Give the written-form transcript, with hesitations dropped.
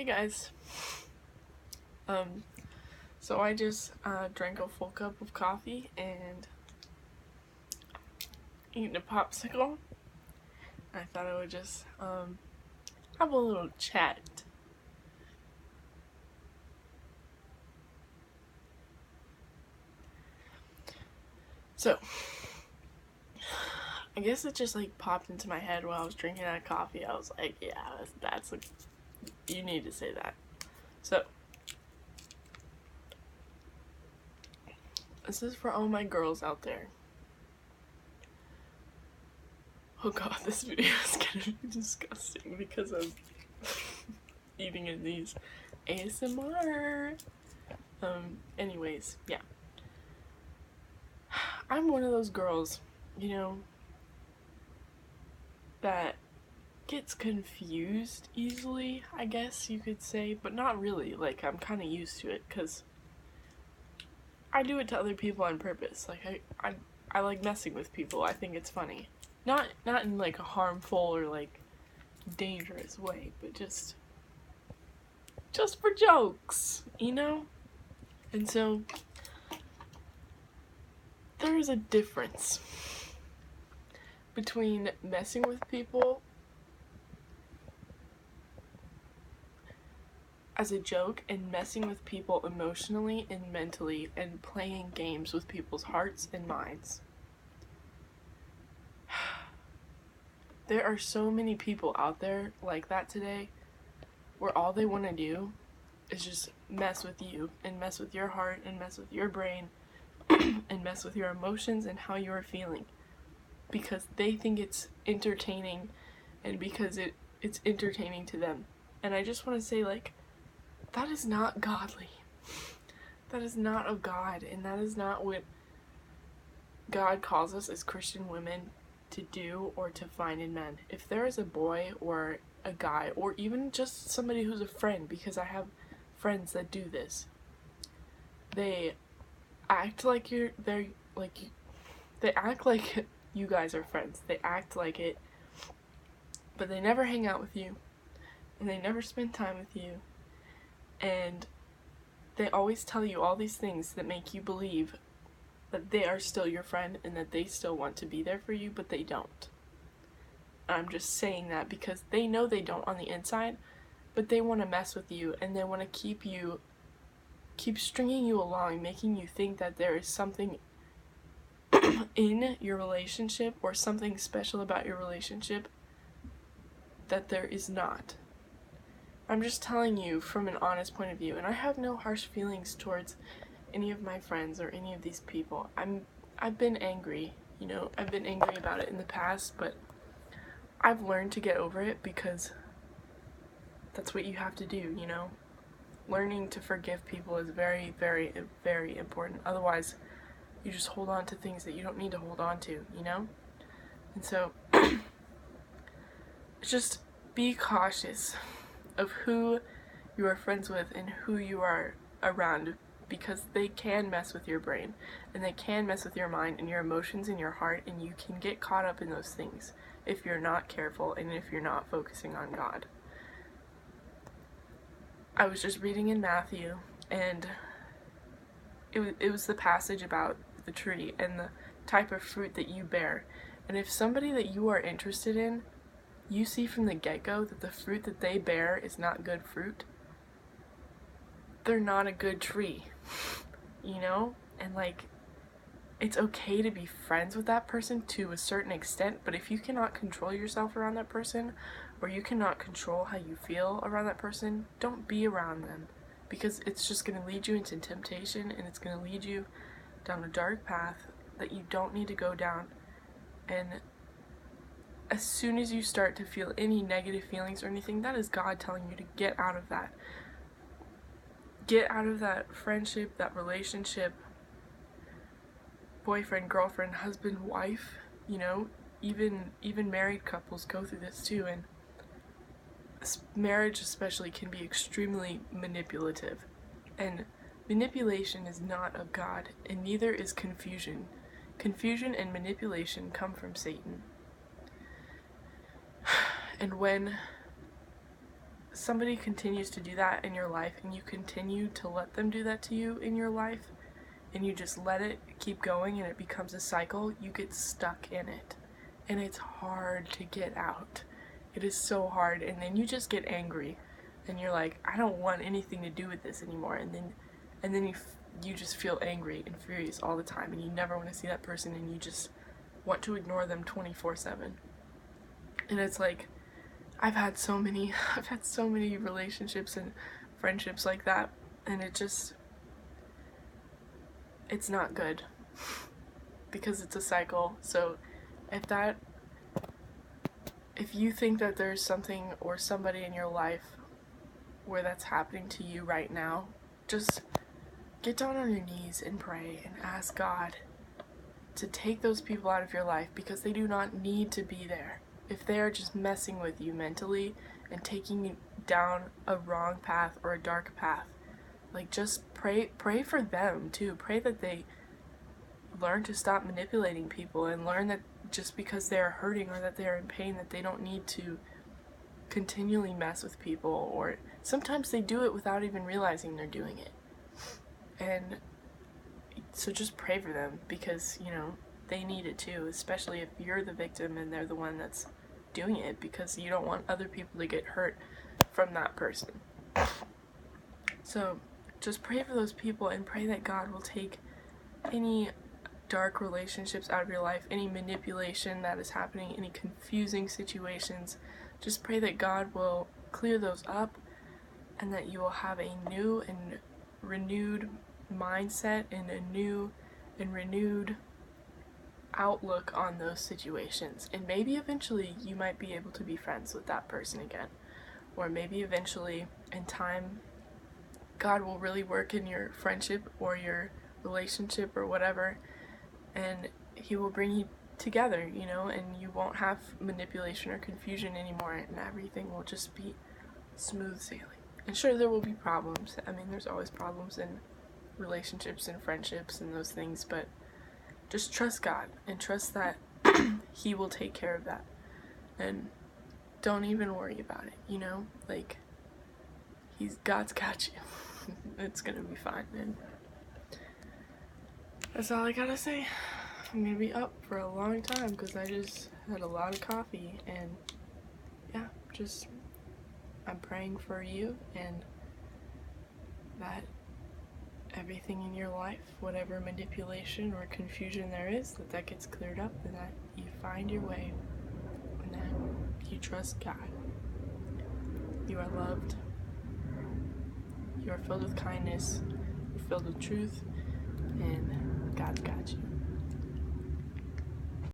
Hey guys. So I just drank a full cup of coffee and eaten a popsicle. I thought I would just have a little chat. So I guess it just like popped into my head while I was drinking that coffee. I was like, yeah, that's like, you need to say that. So this is for all my girls out there. Oh god, this video is gonna be disgusting because I'm eating in these ASMR. Anyways, yeah. I'm one of those girls, that gets confused easily, I guess you could say, but not really. Like, I'm kind of used to it because I do it to other people on purpose. Like, I like messing with people. I think it's funny. Not in like a harmful or like dangerous way, but just for jokes, And so there is a difference between messing with people as a joke and messing with people emotionally and mentally and playing games with people's hearts and minds. There are so many people out there like that today where all they want to do is just mess with you and mess with your heart and mess with your brain and mess with your emotions and how you're feeling because they think it's entertaining and because it's entertaining to them. And I just want to say, like, that is not godly. That is not of God, and that is not what God calls us as Christian women to do or to find in men. If there is a boy or a guy or even just somebody who's a friend, because I have friends that do this, they act like they act like you guys are friends. They act like it, but they never hang out with you, and they never spend time with you, and they always tell you all these things that make you believe that they are still your friend and that they still want to be there for you, but they don't. I'm just saying that because they know they don't on the inside, but they want to mess with you and they want to keep stringing you along, making you think that there is something in your relationship or something special about your relationship that there is not. I'm just telling you from an honest point of view, and I have no harsh feelings towards any of my friends or any of these people. I've been angry, I've been angry about it in the past, but I've learned to get over it because that's what you have to do, Learning to forgive people is very, very, very important. Otherwise, you just hold on to things that you don't need to hold on to, And so, just be cautious of who you are friends with and who you are around, because they can mess with your brain and they can mess with your mind and your emotions and your heart, and you can get caught up in those things if you're not careful and if you're not focusing on God. I was just reading in Matthew, and it was the passage about the tree and the type of fruit that you bear. And if somebody that you are interested in, you see from the get-go that the fruit that they bear is not good fruit, they're not a good tree, And like, it's okay to be friends with that person to a certain extent, but if you cannot control yourself around that person, or you cannot control how you feel around that person, don't be around them, because it's just going to lead you into temptation, and it's going to lead you down a dark path that you don't need to go down. And as soon as you start to feel any negative feelings or anything, that is God telling you to get out of that. Get out of that friendship, that relationship, boyfriend, girlfriend, husband, wife, even married couples go through this too, and marriage especially can be extremely manipulative, and manipulation is not of God, and neither is confusion. Confusion and manipulation come from Satan. And when somebody continues to do that in your life and you continue to let them do that to you in your life, and you just let it keep going and it becomes a cycle, you get stuck in it. And it's hard to get out. It is so hard. And then you just get angry and you're like, I don't want anything to do with this anymore. And then you just feel angry and furious all the time, and you never want to see that person, and you just want to ignore them 24/7. And it's like, I've had so many relationships and friendships like that, and it's not good because it's a cycle. So if you think that there's something or somebody in your life where that's happening to you right now, just get down on your knees and pray and ask God to take those people out of your life, because they do not need to be there. If they are just messing with you mentally and taking you down a wrong path or a dark path, like, just pray for them too. Pray that they learn to stop manipulating people and learn that just because they are hurting or that they are in pain, that they don't need to continually mess with people, or sometimes they do it without even realizing they're doing it. And so just pray for them, because, they need it too, especially if you're the victim and they're the one that's doing it, because you don't want other people to get hurt from that person. So just pray for those people and pray that God will take any dark relationships out of your life, any manipulation that is happening, any confusing situations. Just pray that God will clear those up, and that you will have a new and renewed mindset and a new and renewed outlook on those situations. And maybe eventually you might be able to be friends with that person again, or maybe eventually in time God will really work in your friendship or your relationship or whatever, and he will bring you together, and you won't have manipulation or confusion anymore, and everything will just be smooth sailing. And sure, there will be problems. I mean, there's always problems in relationships and friendships and those things, but just trust God and trust that he will take care of that. And don't even worry about it, like, God's got you. It's gonna be fine. And that's all I gotta say. I'm gonna be up for a long time because I just had a lot of coffee, and yeah, I'm praying for you, and that everything in your life, whatever manipulation or confusion there is, that gets cleared up, and that you find your way, and that you trust God. You are loved. You are filled with kindness. You're filled with truth, and God's got you.